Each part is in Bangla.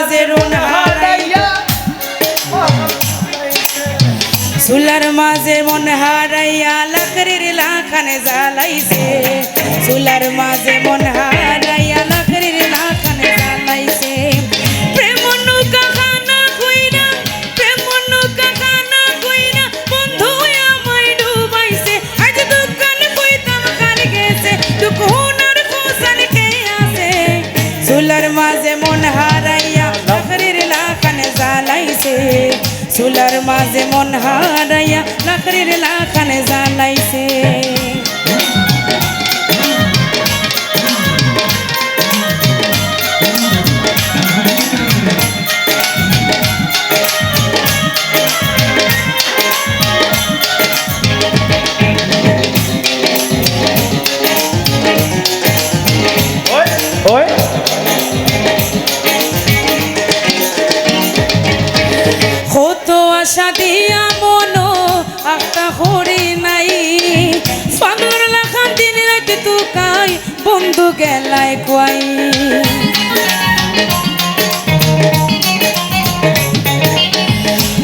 মাঝে রুন হারাইয়া চুলার মাঝে মন হারাইয়া লাকড়ির লাখানে জ্বালাইছে চুলার মাঝে মন হারাইয়া লাকড়ির লাখানে জ্বালাইছে প্রেম নৌকা খানা কইরা প্রেম নৌকা খানা কইরা বন্ধু আমায় ডুবাইছে আজ দোকান কইতাম কার গেছে দুকুনার কোসান কে আছে চুলার মাঝে মন হারাইয়া লাকড়ির লাখানে জ্বালাইছে চুলার মাঝে মন হারাইয়া লাকড়ির লাখানে জ্বালাইছে আশা দিয়া মনো একটা হরি নাই পাগলার লাখান দিন রাতে তুকাই বন্ধু গেলায় কুয়াই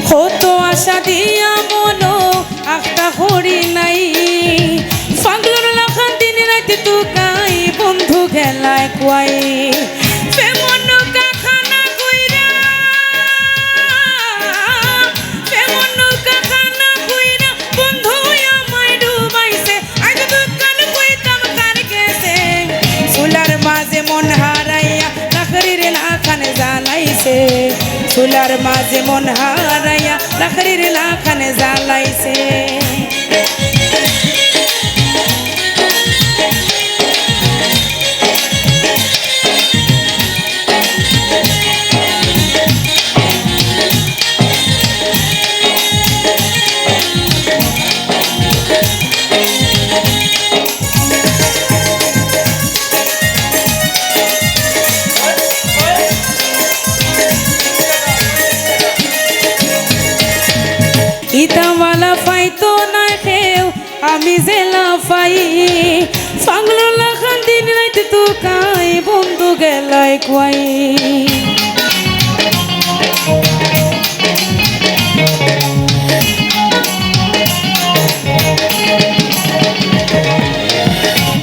কত আশা দিয়া মনো একটা হরি নাই পাগলার লাখান দিন রাতে তুকাই বন্ধু গেলায় কুয়াই চুলার মাঝে মন হারাইয়া লাকড়ির লাখানে জ্বালাইছে ইতাওয়ালা পাইতো না কেউ আমি জেলা পাই পাগলা লাখান দিন রাতে তুকাই বন্ধু গেলায় কুয়াই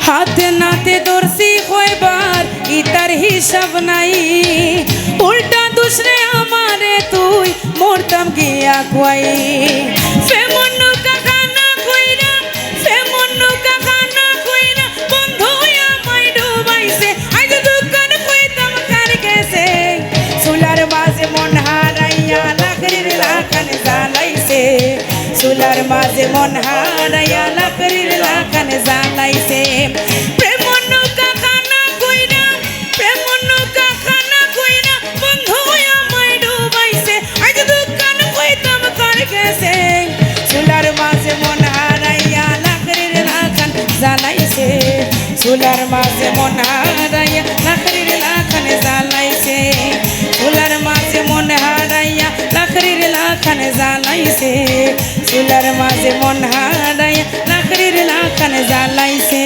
হাতে নাতে দর্শি হইবার ইতার হিসাব নাই উল্টা দুসরে আমারে তুই মরতাম গিয়া কুয়াই ফেমন নৌকা খানা কইরা ফেমন নৌকা খানা কইরা বন্ধু আমায় ডুবাইছে আজ দোকান কইতাম কার গেছে চুলার মাঝে মন হারাইয়া লাকড়ির লাখানে জ্বালাইছে চুলার মাঝে মন হারাইয়া লাকড়ির লাখানে জ্বালাইছে প্রেম নৌকা খানা কইরা প্রেম নৌকা খানা কইরা বন্ধু আমায় ডুবাইছে আজ দোকান কইতাম কার গেছে চুলার মাঝে মন হারাইয়া লাকড়ির লাখান জ্বালাইছে চুলার মাঝে মন হারাইয়া লাকড়ির লাখানে জ্বালাইছে চুলার মাঝে মন হারাইয়া লাকড়ির লাখানে জ্বালাইছে চুলার মাঝে মন হারাইয়া লাকড়ির লাখানে জ্বালাইছে